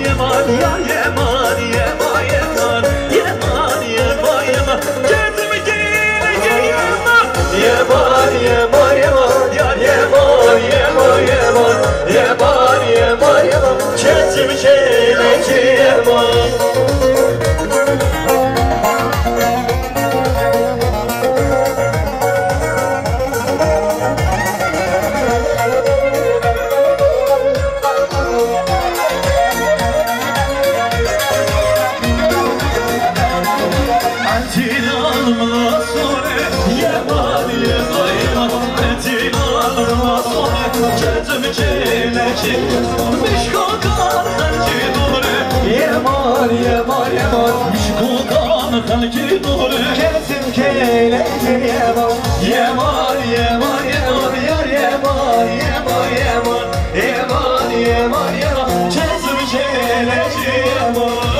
yaman ya yaman yaman yaman yaman yaman yaman Kendimi giyince yaman yaman yaman yaman ya yaman yaman yaman yaman yaman yaman Kendimi giyince yaman Yaman yaman yaman Müşkudan halki doğru Kesim keyleci yaman Yaman yaman yaman Yar yaman yaman yaman Yaman yaman yaman Kesim keyleci yaman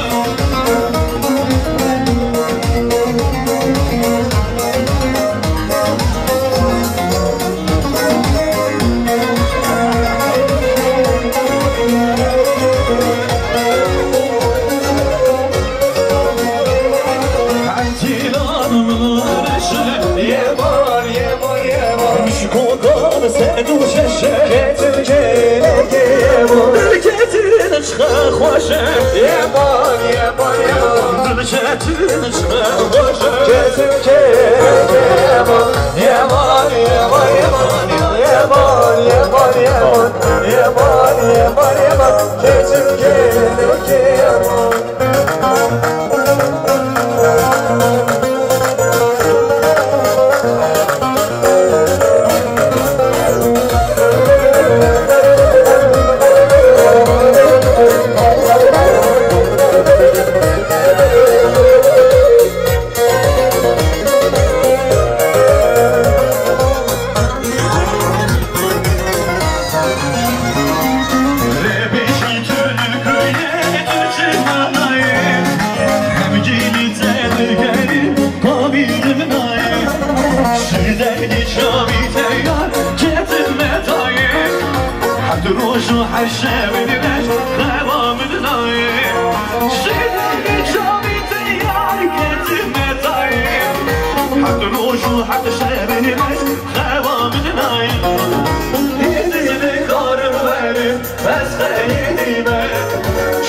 خوشه yaman yaman yaman Dülçetin çıkı hoşe Kesim yaman yaman yaman yaman yaman yaman yaman yaman yaman yaman Kesim yaman روشو حشامي دماش غابة من نايم شيدي شامي تياري كاتب متايم حتى روشو حتى شامي دماش غابة من نايم إيدي لكارم وارم بس خيدي ما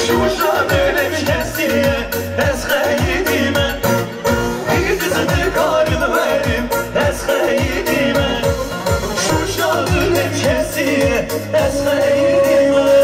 شو شامي مش كسية بس خيدي ما إيدي لكارم وارم بس خيدي ما شو شامي مش كسية بس خيدي ما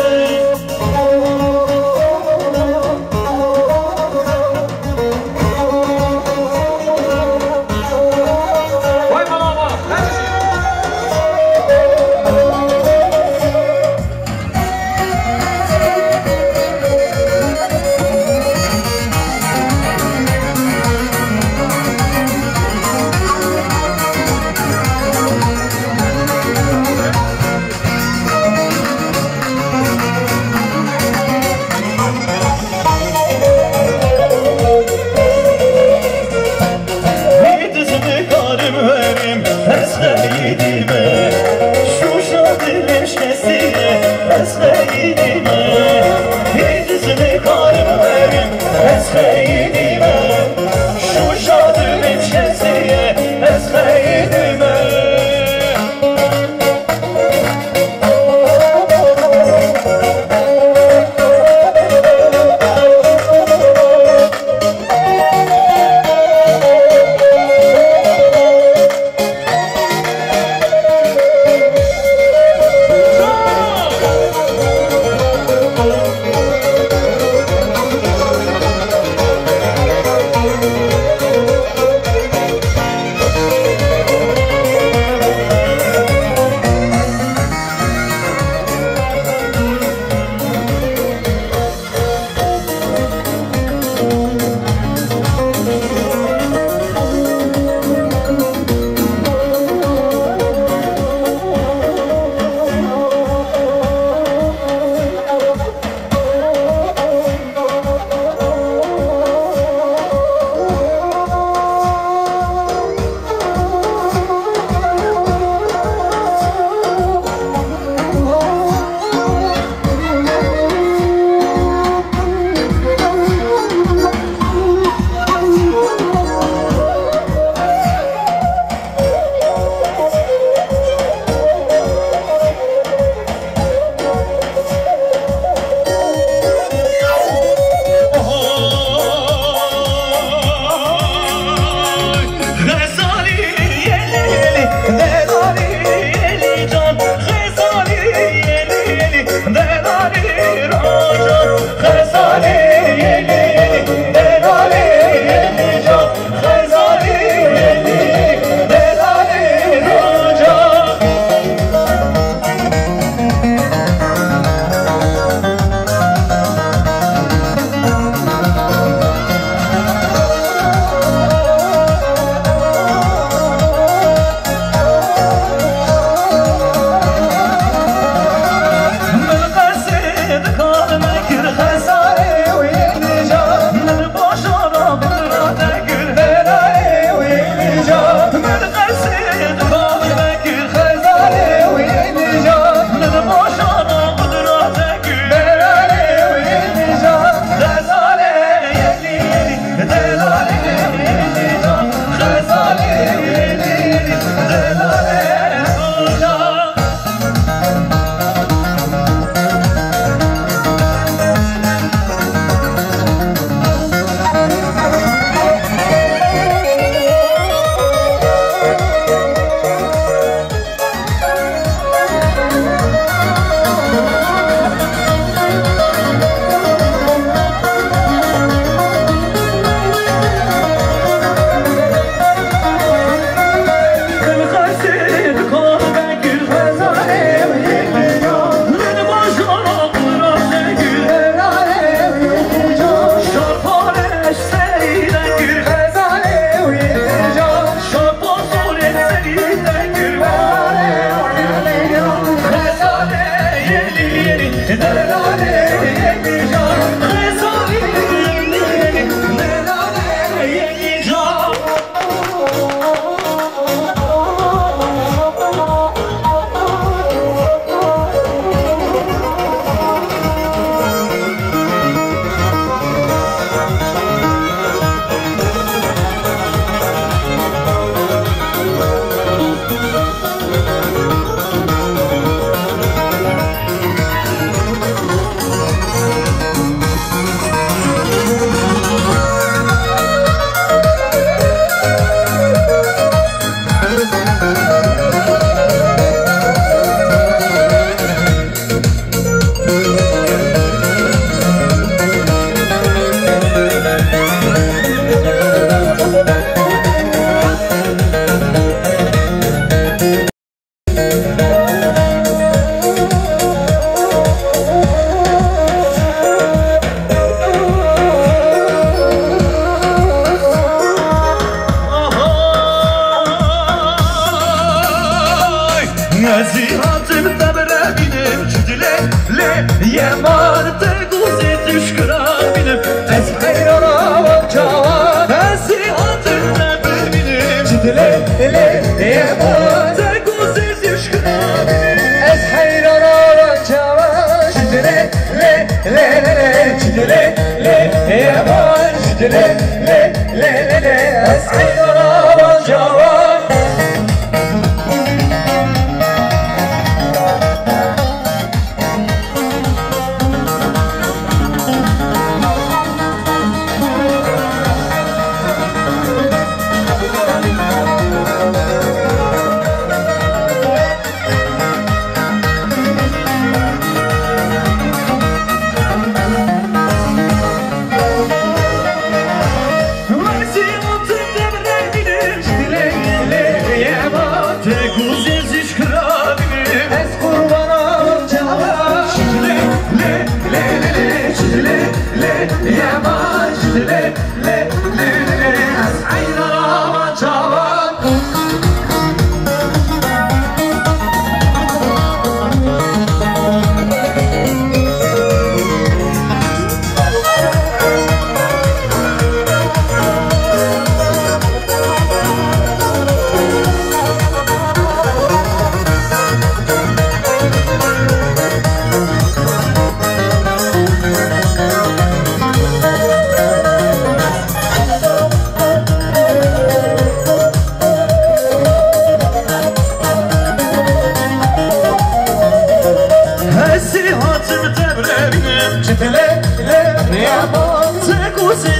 Nasihatım tebrevim Çetele le Yaman Tek uzun